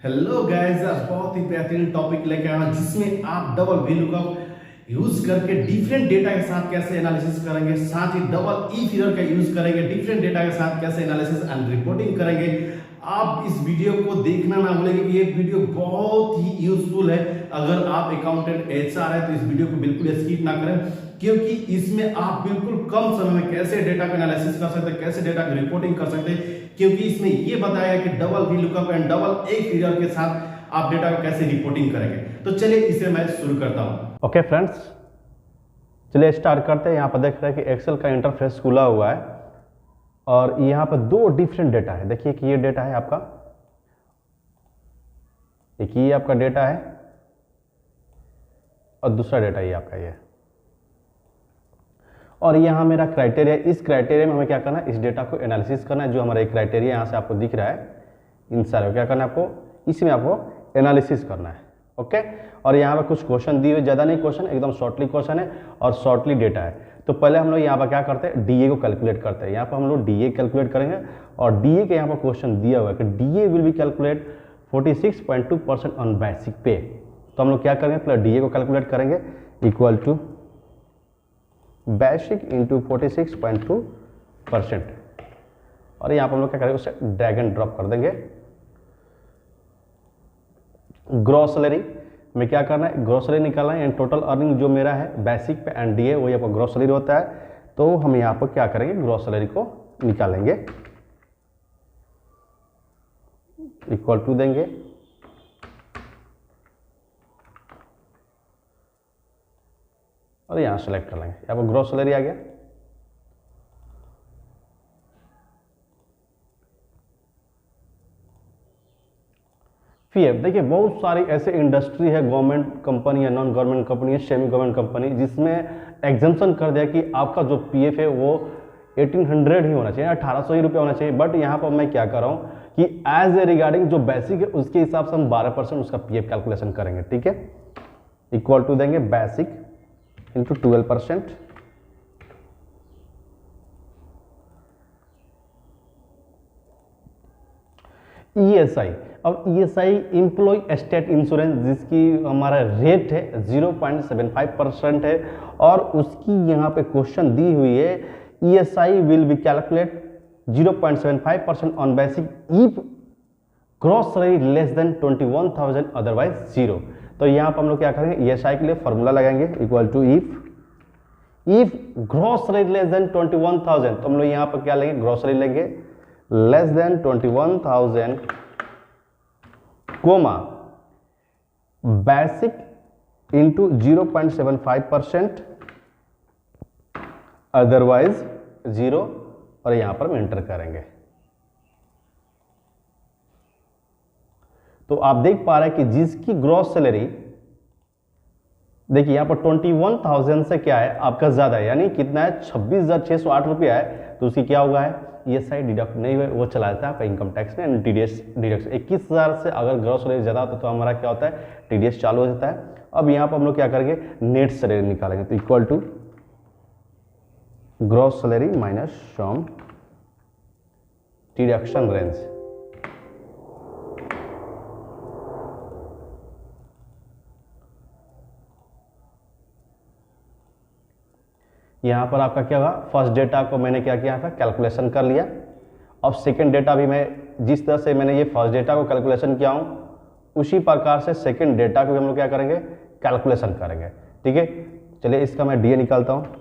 Hello guys, बहुत ही बेहतरीन topic लेके आया हूं जिसमें आप डबल VLOOKUP यूज करके डिफरेंट डेटा के साथ कैसे एनालिसिस करेंगे, साथ ही डबल ई फिगर का यूज करेंगे डिफरेंट डेटा के साथ कैसे एनालिसिस एंड रिपोर्टिंग करेंगे। आप इस वीडियो को देखना ना भूलेंगे कि ये वीडियो बहुत ही यूजफुल है। अगर आप अकाउंटेंट HR है तो इस वीडियो को बिल्कुल स्किप ना करें, क्योंकि इसमें आप बिल्कुल कम समय में कैसे डेटा का एनालिसिस कर सकते हैं, कैसे डेटा की रिपोर्टिंग कर सकते हैं, क्योंकि इसमें ये बताया कि डबल VLOOKUP एंड डबल एक फिगर के साथ आप डेटा को कैसे रिपोर्टिंग करेंगे। तो चलिए इसे मैं शुरू करता हूं। ओके फ्रेंड्स, चलिए स्टार्ट करते हैं। यहाँ पर देख रहे हैं कि एक्सेल का इंटरफेस खुला हुआ है और यहाँ पर दो डिफरेंट डेटा है। देखिए कि ये डेटा है आपका, एक ये आपका डेटा है और दूसरा डेटा ये आपका ये है। और यहाँ मेरा क्राइटेरिया, इस क्राइटेरिया में हमें क्या करना है, इस डेटा को एनालिसिस करना है। जो हमारा एक क्राइटेरिया यहाँ से आपको दिख रहा है, इन सारे को क्या करना है आपको, इसमें आपको एनालिसिस करना है। ओके, और यहाँ पर कुछ क्वेश्चन दिए हुए, ज़्यादा नहीं क्वेश्चन, एकदम शॉर्टली क्वेश्चन है और शॉर्टली डेटा है। तो पहले हम लोग यहाँ पर क्या करते हैं, DA को कैलकुलेट करते हैं। यहाँ पर हम लोग DA कैलकुलेट करेंगे और DA के यहाँ पर क्वेश्चन दिया हुआ है कि DA will be calculate 46.2% on basic पे। तो हम लोग क्या करेंगे, पहले DA को कैलकुलेट करेंगे, इक्वल टू बेसिक इंटू 46.2%। और यहाँ पर हम लोग क्या करेंगे, उसे ड्रैग एंड ड्रॉप कर देंगे। ग्रॉस सैलरी में क्या करना है, ग्रॉस सैलरी निकालना है। एंड टोटल अर्निंग जो मेरा है बेसिक पे एंड DA वही आपका ग्रॉस सैलरी होता है। तो हम यहाँ पर क्या करेंगे, ग्रॉस सैलरी को निकालेंगे, इक्वल टू देंगे और यहाँ सेलेक्ट कर लेंगे। यहाँ पर ग्रॉस सैलरी आ गया। PF देखिए, बहुत सारी ऐसे इंडस्ट्री है, गवर्नमेंट कंपनी है, नॉन गवर्नमेंट कंपनी है, सेमी गवर्नमेंट कंपनी, जिसमें एग्जाम्पशन कर दिया कि आपका जो PF है वो 1800 ही होना चाहिए, 1800 ही रुपये होना चाहिए। बट यहाँ पर मैं क्या कर रहा हूँ कि एज ए रिगार्डिंग जो बेसिक है उसके हिसाब से हम 12% उसका PF कैलकुलेशन करेंगे। ठीक है, इक्वल टू देंगे बेसिक इंटू 12%। ESI, अब ESI एम्प्लॉय स्टेट इंश्योरेंस, जिसकी हमारा रेट है 0.75% है और उसकी यहाँ पे क्वेश्चन दी हुई है, ESI will be calculate 0.75% on basic if gross salary less than 21,000 otherwise 0। तो यहाँ पर हम लोग क्या करेंगे, ESI के लिए फॉर्मूला लगाएंगे, equal to if gross salary less than 21,000। तो हम लोग यहाँ पर क्या लेंगे, ग्रॉस सैलरी लेंगे less than 21,000 comma basic into 0.75% otherwise 0 और यहां पर हम एंटर करेंगे। तो आप देख पा रहे हैं कि जिसकी ग्रॉस सैलरी, देखिए यहां पर 21,000 से क्या है आपका ज्यादा है, यानी कितना है, 26,608 रुपया है। तो उसकी क्या होगा है, ESI डिडक्ट नहीं हुए, वो चला जाता है आपका इनकम टैक्स में। TDS डिडक्शन 21,000 से अगर ग्रॉस सैलरी ज़्यादा होता है तो हमारा क्या होता है, TDS चालू हो जाता है। अब यहाँ पर हम लोग क्या करेंगे, नेट सैलरी निकालेंगे। तो equal to gross salary minus sum deduction range. यहाँ पर आपका क्या होगा, फर्स्ट डेटा को मैंने क्या किया था, कैलकुलेशन कर लिया। अब सेकंड डेटा भी मैं, जिस तरह से मैंने ये फर्स्ट डेटा को कैलकुलेशन किया हूँ उसी प्रकार से सेकंड डेटा को भी हम लोग क्या करेंगे, कैलकुलेशन करेंगे। ठीक है, चलिए इसका मैं DA निकालता हूँ।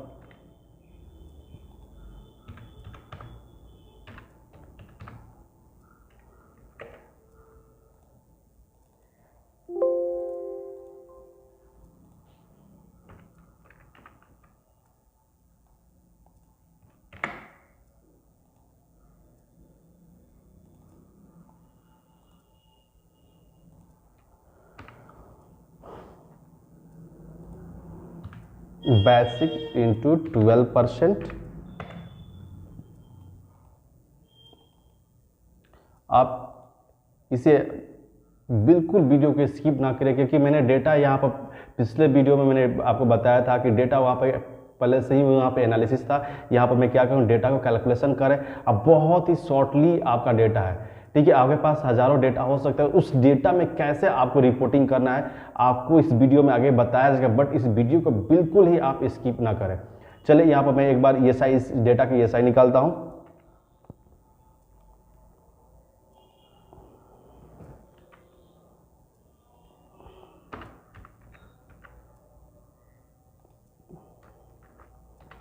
Basic into 12%। आप इसे बिल्कुल वीडियो को स्किप ना करें, क्योंकि मैंने डेटा यहाँ पर पिछले वीडियो में मैंने आपको बताया था कि डेटा वहाँ पर पहले से ही वहाँ पे एनालिसिस था। यहाँ पर मैं क्या करूँ, डेटा को कैलकुलेशन करें। अब बहुत ही शॉर्टली आपका डेटा है, ठीक है, आपके पास हजारों डेटा हो सकता है, उस डेटा में कैसे आपको रिपोर्टिंग करना है आपको इस वीडियो में आगे बताया जाएगा, बट इस वीडियो को बिल्कुल ही आप स्किप ना करें। चलिए यहाँ पर मैं एक बार ESI, इस डेटा की ESI निकालता हूँ।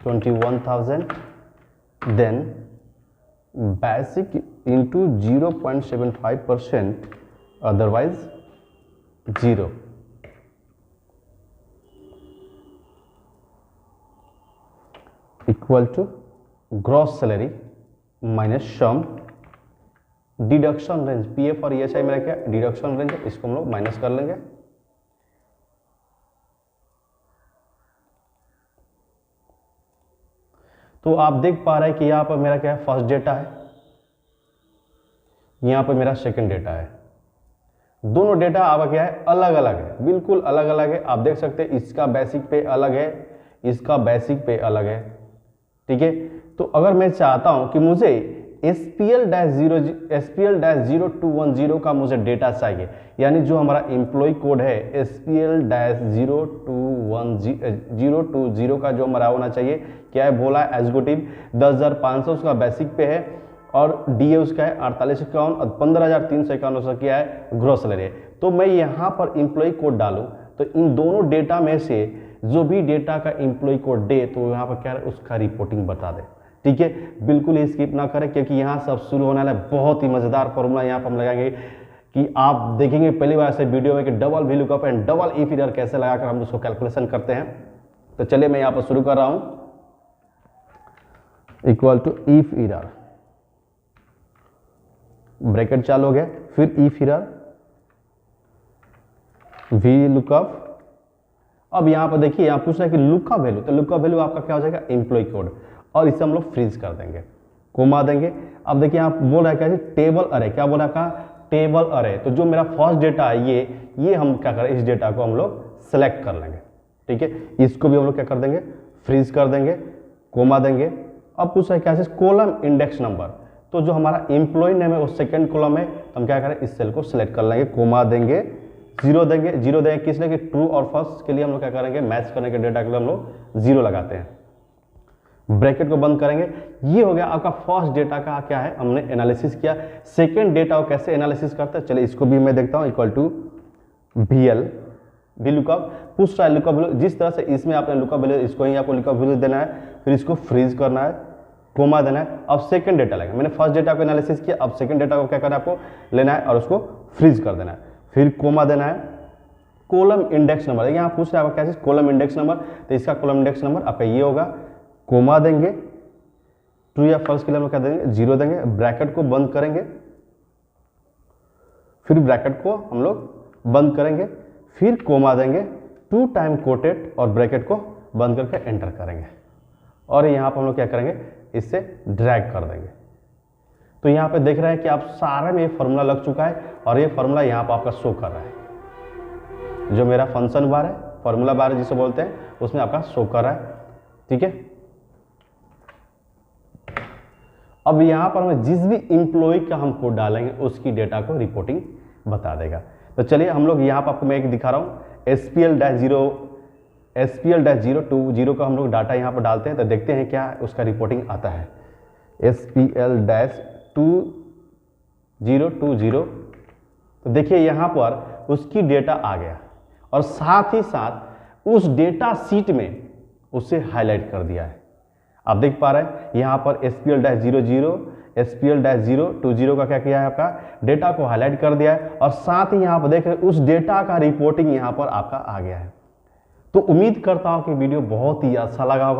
$21,000 then basic into 0.75%, otherwise 0, equal to gross salary minus sum deduction range. PF और ESI मेरा क्या डिडक्शन रेंज है, इसको हम लोग माइनस कर लेंगे। तो आप देख पा रहे हैं कि यहाँ पर मेरा क्या है, फर्स्ट डेटा है, यहाँ पर मेरा सेकंड डेटा है। दोनों डेटा आपका क्या है, अलग अलग है, बिल्कुल अलग अलग है। आप देख सकते हैं इसका बेसिक पे अलग है, इसका बेसिक पे अलग है। ठीक है, तो अगर मैं चाहता हूं कि मुझे SPL-0210 का मुझे डेटा चाहिए, यानी जो हमारा एम्प्लॉय कोड है SPL-0210 का जो हमारा होना चाहिए, क्या है बोला है, एग्जीक्यूटिव 10,500 उसका बेसिक पे है और DA उसका है 4851 और 15,351 उसका क्या है ग्रॉस सैलरी है। तो मैं यहाँ पर एम्प्लॉय कोड डालूं तो इन दोनों डेटा में से जो भी डेटा का एम्प्लॉय कोड दे तो यहाँ पर क्या है उसका रिपोर्टिंग बता दे। ठीक है, बिल्कुल ही स्किप ना करें क्योंकि यहाँ सब शुरू होने वाला है। बहुत ही मजेदार फॉर्मूला यहाँ पर हम लगाएंगे कि आप देखेंगे पहली बार ऐसे वीडियो में कि double VLOOKUP and double if error कैसे लगाकर हम उसको कैलकुलेशन करते हैं। तो चलिए मैं यहाँ पर शुरू कर रहा हूँ। Equal to if error, bracket चालू हो गया, फिर इफ एरर VLOOKUP। अब यहाँ पर देखिए यहाँ पूछ रहा है कि लुकअप वैल्यू, तो लुकअप वैल्यू आपका क्या हो जाएगा एम्प्लॉय कोड, और इसे हम लोग फ्रीज कर देंगे, कोमा देंगे। अब देखिए यहाँ बोल रहा है क्या, टेबल अरे, क्या बोल रहा है आपका टेबल अरे। तो जो मेरा फर्स्ट डेटा है ये हम क्या करें, इस डेटा को हम लोग सेलेक्ट कर लेंगे। ठीक है, इसको भी हम लोग क्या कर देंगे, फ्रीज कर देंगे, कोमा देंगे। अब पूछ रहा है क्या है कॉलम इंडेक्स नंबर, तो जो हमारा एम्प्लॉय नेम है वो सेकंड कॉलम है, तो हम क्या करें इस सेल को सिलेक्ट कर लेंगे, कोमा देंगे, जीरो देंगे। जीरो देंगे किस लिए कि ट्रू और फॉल्स के लिए हम लोग क्या करेंगे, मैच करने के डेटा के लिए हम लोग जीरो लगाते हैं। ब्रैकेट को बंद करेंगे। ये हो गया आपका फर्स्ट डेटा का क्या है, हमने एनालिसिस किया। सेकंड डेटा को कैसे एनालिसिस करते हैं, चलिए इसको भी मैं देखता हूं। इक्वल टू VLOOKUP पूछ रहा है लुकअप वैल्यू, जिस तरह से इसमें आपने लुकअप वैल्यू, इसको ही आपको लुकअप वैल्यू देना है, फिर इसको फ्रीज करना है, कोमा देना है। अब सेकंड डेटा लेंगे, मैंने फर्स्ट डेटा को एनालिसिस किया, अब सेकंड डेटा को क्या करना है आपको लेना है और उसको फ्रीज कर देना है, फिर कोमा देना है। कॉलम इंडेक्स नंबर, यहाँ पूछ रहा है आपका क्या चीज, कॉलम इंडेक्स नंबर, तो इसका कॉलम इंडेक्स नंबर आपका ये होगा, कोमा देंगे, ट्रू या फॉल्स के लिए हम क्या देंगे, जीरो देंगे। ब्रैकेट को बंद करेंगे, फिर ब्रैकेट को हम लोग बंद करेंगे, फिर कोमा देंगे, 2 टाइम कोटेड और ब्रैकेट को बंद करके एंटर करेंगे, और यहाँ पर हम लोग क्या करेंगे, इससे ड्रैग कर देंगे। तो यहाँ पे देख रहे हैं कि आप सारे में ये फॉर्मूला लग चुका है, और ये फॉर्मूला यहाँ पर आपका शो कर रहा है। जो मेरा फंक्शन बार है, फॉर्मूला बार जिसे बोलते हैं, उसमें आपका शो कर रहा है। ठीक है, अब यहाँ पर मैं जिस भी एम्प्लॉय का हम कोड डालेंगे उसकी डेटा को रिपोर्टिंग बता देगा। तो चलिए हम लोग यहाँ पर आपको मैं एक दिखा रहा हूँ, SPL-020 का हम लोग डाटा यहाँ पर डालते हैं, तो देखते हैं क्या उसका रिपोर्टिंग आता है। SPL-2020, तो देखिए यहाँ पर उसकी डेटा आ गया, और साथ ही साथ उस डेटा शीट में उसे हाईलाइट कर दिया है। आप देख पा रहे हैं यहाँ पर SPL-00, SPL-020 का क्या किया है, आपका डेटा को हाईलाइट कर दिया है, और साथ ही यहाँ पर देख रहे हैं उस डेटा का रिपोर्टिंग यहाँ पर आपका आ गया है। तो उम्मीद करता हूँ कि वीडियो बहुत ही अच्छा लगा होगा।